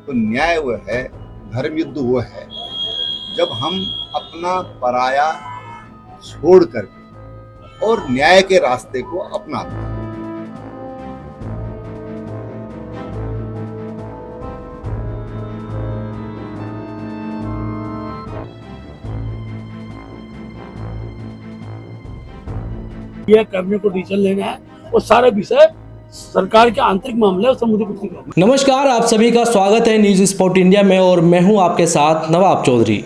तो न्याय वो है, धर्म युद्ध वो है जब हम अपना पराया छोड़ करके और न्याय के रास्ते को अपनाते हैं। यह कैबिनेट को डिसीजन लेना है और सारे विषय सरकार के आंतरिक मामले और मुझे कुछ नहीं करना। नमस्कार, आप सभी का स्वागत है न्यूज स्पॉट इंडिया में और मैं हूं आपके साथ नवाब चौधरी।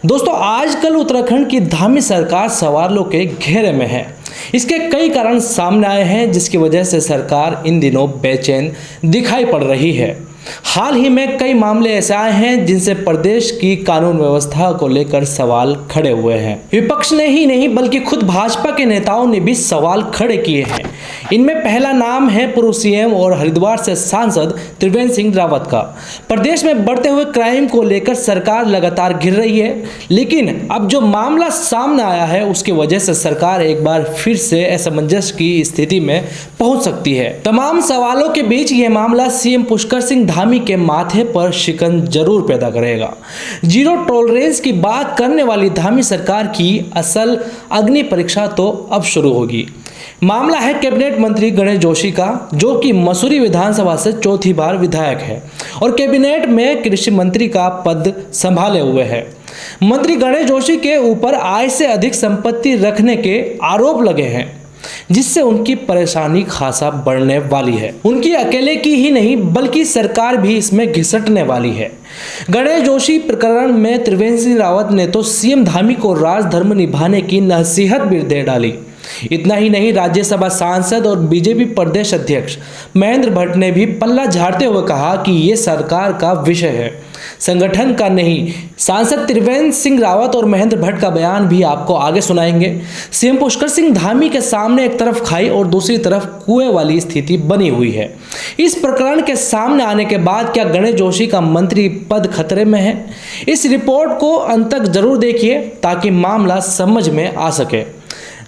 दोस्तों, आजकल उत्तराखंड की धामी सरकार सवालों के घेरे में है। इसके कई कारण सामने आए हैं जिसकी वजह से सरकार इन दिनों बेचैन दिखाई पड़ रही है। हाल ही में कई मामले ऐसे आए हैं जिनसे प्रदेश की कानून व्यवस्था को लेकर सवाल खड़े हुए हैं। विपक्ष ने ही नहीं बल्कि खुद भाजपा के नेताओं ने भी सवाल खड़े किए हैं। इनमें पहला नाम है पूर्व सीएम और हरिद्वार से सांसद त्रिवेंद्र सिंह रावत का। प्रदेश में बढ़ते हुए क्राइम को लेकर सरकार लगातार घिर रही है, लेकिन अब जो मामला सामने आया है उसकी वजह से सरकार एक बार फिर से असमंजस की स्थिति में पहुंच सकती है। तमाम सवालों के बीच यह मामला सीएम पुष्कर सिंह धामी के माथे पर शिकन जरूर पैदा करेगा। जीरो टॉलरेंस की बात करने वाली धामी सरकार की असल अग्नि परीक्षा तो अब शुरू होगी। मामला है कैबिनेट मंत्री गणेश जोशी का, जो कि मसूरी विधानसभा से चौथी बार विधायक है और कैबिनेट में कृषि मंत्री का पद संभाले हुए है। मंत्री गणेश जोशी के ऊपर आय से अधिक संपत्ति रखने के आरोप लगे हैं, जिससे उनकी परेशानी खासा बढ़ने वाली है। उनकी अकेले की ही नहीं बल्कि सरकार भी इसमें घिसटने वाली है। गणेश जोशी प्रकरण में त्रिवेंद्र सिंह रावत ने तो सीएम धामी को राजधर्म निभाने की नसीहत भी दे डाली। इतना ही नहीं, राज्यसभा सांसद और बीजेपी प्रदेश अध्यक्ष महेंद्र भट्ट ने भी पल्ला झाड़ते हुए कहा कि ये सरकार का विषय है, संगठन का नहीं। सांसद त्रिवेंद्र सिंह रावत और महेंद्र भट्ट का बयान भी आपको आगे सुनाएंगे। सीएम पुष्कर सिंह धामी के सामने एक तरफ खाई और दूसरी तरफ कुएं वाली स्थिति बनी हुई है। इस प्रकरण के सामने आने के बाद क्या गणेश जोशी का मंत्री पद खतरे में है? इस रिपोर्ट को अंत तक जरूर देखिए ताकि मामला समझ में आ सके।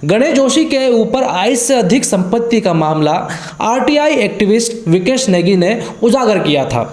गणेश जोशी के ऊपर आय से अधिक संपत्ति का मामला आरटीआई एक्टिविस्ट विकेश नेगी ने उजागर किया था।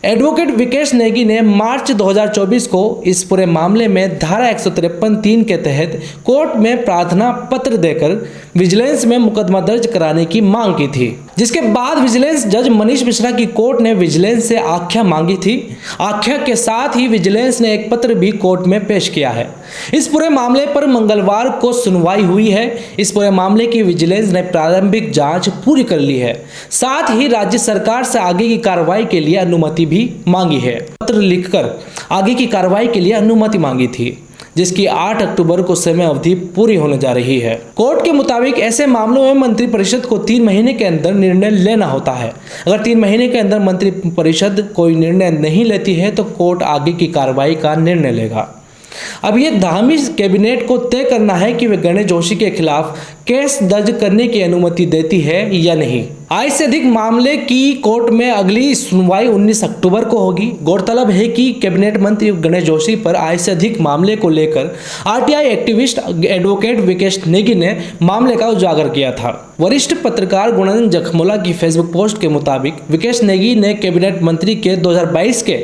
एडवोकेट विकेश नेगी ने मार्च 2024 को इस पूरे मामले में धारा 153(3) के तहत कोर्ट में प्रार्थना पत्र देकर विजिलेंस में मुकदमा दर्ज कराने की मांग की थी, जिसके बाद विजिलेंस जज मनीष मिश्रा की कोर्ट ने विजिलेंस से आख्या मांगी थी। आख्या के साथ ही विजिलेंस ने एक पत्र भी कोर्ट में पेश किया है। इस पूरे मामले पर मंगलवार को सुनवाई हुई है। इस पूरे मामले की विजिलेंस ने प्रारंभिक जांच पूरी कर ली है। साथ ही राज्य सरकार से आगे की कार्रवाई के लिए अनुमति भी मांगी है। पत्र लिखकर आगे की कार्रवाई के लिए अनुमति मांगी थी, जिसकी 8 अक्टूबर को समय अवधि पूरी होने जा रही है। कोर्ट के मुताबिक ऐसे मामलों में मंत्रिपरिषद को 3 महीने के अंदर निर्णय लेना होता है। अगर 3 महीने के अंदर मंत्रिपरिषद कोई निर्णय नहीं लेती है तो कोर्ट आगे की कार्रवाई का निर्णय लेगा। अब ये धामी कैबिनेट को तय करना है कि वे गणेश जोशी के खिलाफ केस दर्ज करने की अनुमति देती है या नहीं। आय से अधिक मामले की कोर्ट में अगली सुनवाई 19 अक्टूबर को होगी। गौरतलब है कि कैबिनेट मंत्री गणेश जोशी पर आय से अधिक मामले को लेकर RTI activist advocate Vikesh Negi ने मामले का उजागर किया था। वरिष्ठ पत्रकार गुणन जखमोला की फेसबुक पोस्ट के मुताबिक विकेश नेगी ने कैबिनेट मंत्री के 2022 के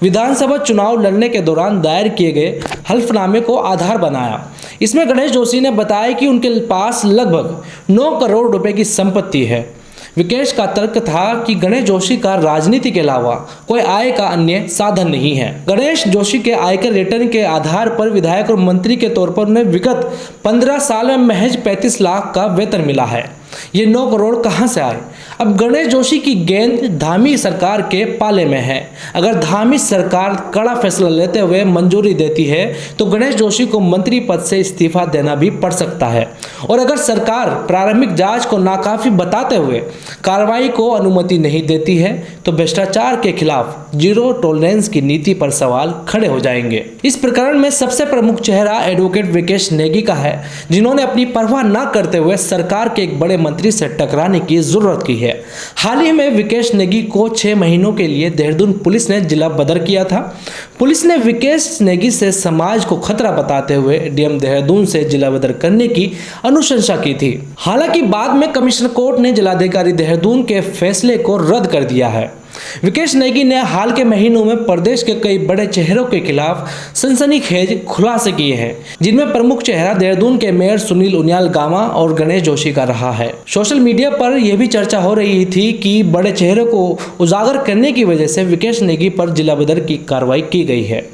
विधानसभा चुनाव लड़ने के दौरान दायर किए गए हल्फनामे को आधार बनाया। इसमें गणेश जोशी ने बताया कि उनके पास लगभग 9 करोड़ रुपए की संपत्ति है। विकेश का तर्क था कि गणेश जोशी का राजनीति के अलावा कोई आय का अन्य साधन नहीं है। गणेश जोशी के आयकर रिटर्न के आधार पर विधायक और मंत्री के तौर पर उन्हें विगत 15 साल में महज 35 लाख का वेतन मिला है। ये 9 करोड़ कहां से आए? अब गणेश जोशी की गेंद धामी सरकार के पाले में है। अगर धामी सरकार कड़ा फैसला लेते हुए मंजूरी देती है तो गणेश जोशी को मंत्री पद से इस्तीफा देना भी पड़ सकता है। और अगर सरकार प्रारंभिक जांच को नाकाफी बताते हुए कार्रवाई को अनुमति नहीं देती है तो भ्रष्टाचार के खिलाफ जीरो टॉलरेंस की नीति पर सवाल खड़े हो जाएंगे। इस प्रकरण में सबसे प्रमुख चेहरा एडवोकेट विकेश नेगी का है, जिन्होंने अपनी परवाह न करते हुए सरकार के एक बड़े मंत्री से टकराने की जरूरत की है। हाल ही में विकेश नेगी को 6 महीनों के लिए देहरादून पुलिस ने जिला बदर किया था। पुलिस ने विकेश नेगी से समाज को खतरा बताते हुए डीएम देहरादून से जिला बदर करने की अनुशंसा की थी। हालांकि बाद में कमिश्नर कोर्ट ने जिलाधिकारी देहरादून के फैसले को रद्द कर दिया है। विकेश नेगी ने हाल के महीनों में प्रदेश के कई बड़े चेहरों के खिलाफ सनसनीखेज खुलासे किए हैं, जिनमें प्रमुख चेहरा देहरादून के मेयर सुनील उनियाल गामा और गणेश जोशी का रहा है। सोशल मीडिया पर यह भी चर्चा हो रही थी कि बड़े चेहरों को उजागर करने की वजह से विकेश नेगी पर जिला बदर की कार्रवाई की गई है।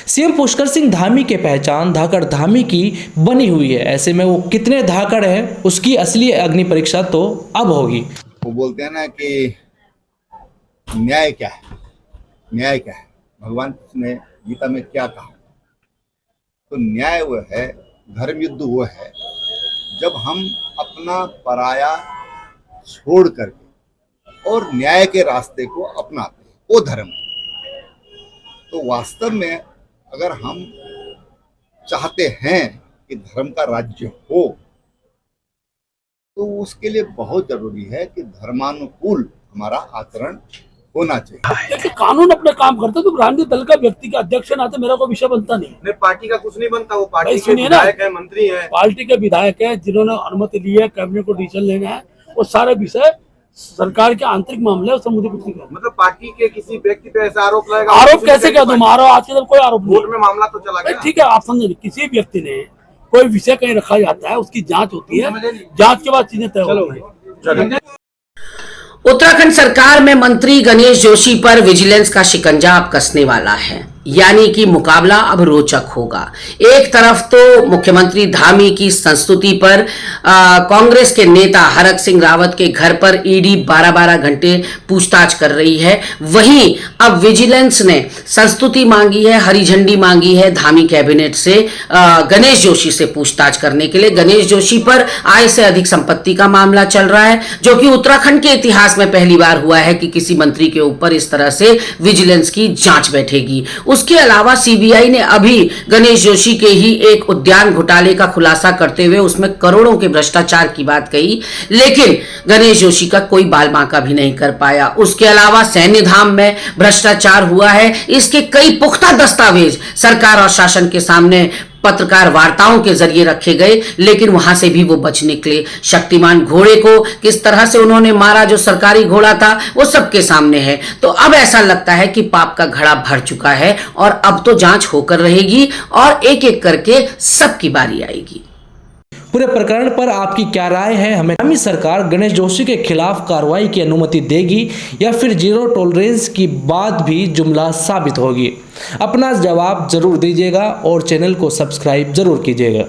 सीएम पुष्कर सिंह धामी के पहचान धाकड़ धामी की बनी हुई है। ऐसे में वो कितने धाकड़ है, उसकी असली अग्नि परीक्षा तो अब होगी। वो बोलते हैं ना कि न्याय क्या है, न्याय क्या है, भगवान ने गीता में क्या कहा। तो न्याय वो है, धर्म युद्ध वो है जब हम अपना पराया छोड़ करके और न्याय के रास्ते को अपनाते हैं, वो धर्म है। तो वास्तव में अगर हम चाहते हैं कि धर्म का राज्य हो, तो उसके लिए बहुत जरूरी है कि धर्मानुकूल हमारा आचरण होना चाहिए। देखिए, कानून अपने काम करता है, तो राजनीतिक दल का व्यक्ति के अध्यक्ष नाते मेरा कोई विषय बनता नहीं। पार्टी का कुछ नहीं बनता, वो पार्टी के सुनिए विधायक है, मंत्री है, पार्टी के विधायक है, जिन्होंने अनुमति ली है कैबिनेट को डिसीजन लेना है, वो सारे विषय सरकार के आंतरिक मामले है, उससे मुझे कुछ नहीं करना। मतलब पार्टी के किसी व्यक्ति पे ऐसा आरोप लगेगा? आरोप कैसे कह दूं? मारो, आज तक कोई आरोप नहीं। कोर्ट में मामला तो चला गया। ठीक है, आप समझे, किसी व्यक्ति ने कोई विषय कहीं रखा जाता है, उसकी जांच होती है, जांच के बाद चीजें तय होती है। उत्तराखंड सरकार में मंत्री गणेश जोशी पर विजिलेंस का शिकंजा अब कसने वाला है, यानी कि मुकाबला अब रोचक होगा। एक तरफ तो मुख्यमंत्री धामी की संस्तुति पर कांग्रेस के नेता हरक सिंह रावत के घर पर ईडी 12-12 घंटे पूछताछ कर रही है, वहीं अब विजिलेंस ने संस्तुति मांगी है, हरी झंडी मांगी है धामी कैबिनेट से गणेश जोशी से पूछताछ करने के लिए। गणेश जोशी पर आय से अधिक संपत्ति का मामला चल रहा है, जो कि उत्तराखंड के इतिहास में पहली बार हुआ है कि किसी मंत्री के ऊपर इस तरह से विजिलेंस की जांच बैठेगी। उसके अलावा सीबीआई ने अभी गणेश जोशी के ही एक उद्यान घोटाले का खुलासा करते हुए उसमें करोड़ों के भ्रष्टाचार की बात कही, लेकिन गणेश जोशी का कोई बाल बांका भी नहीं कर पाया। उसके अलावा सैन्य धाम में भ्रष्टाचार हुआ है, इसके कई पुख्ता दस्तावेज सरकार और शासन के सामने पत्रकार वार्ताओं के जरिए रखे गए, लेकिन वहां से भी वो बच निकले। शक्तिमान घोड़े को किस तरह से उन्होंने मारा, जो सरकारी घोड़ा था, वो सबके सामने है। तो अब ऐसा लगता है कि पाप का घड़ा भर चुका है और अब तो जांच होकर रहेगी और एक एक करके सबकी बारी आएगी। पूरे प्रकरण पर आपकी क्या राय है? हमें सरकार गणेश जोशी के खिलाफ कार्रवाई की अनुमति देगी या फिर जीरो टॉलरेंस की बात भी जुमला साबित होगी? अपना जवाब जरूर दीजिएगा और चैनल को सब्सक्राइब जरूर कीजिएगा।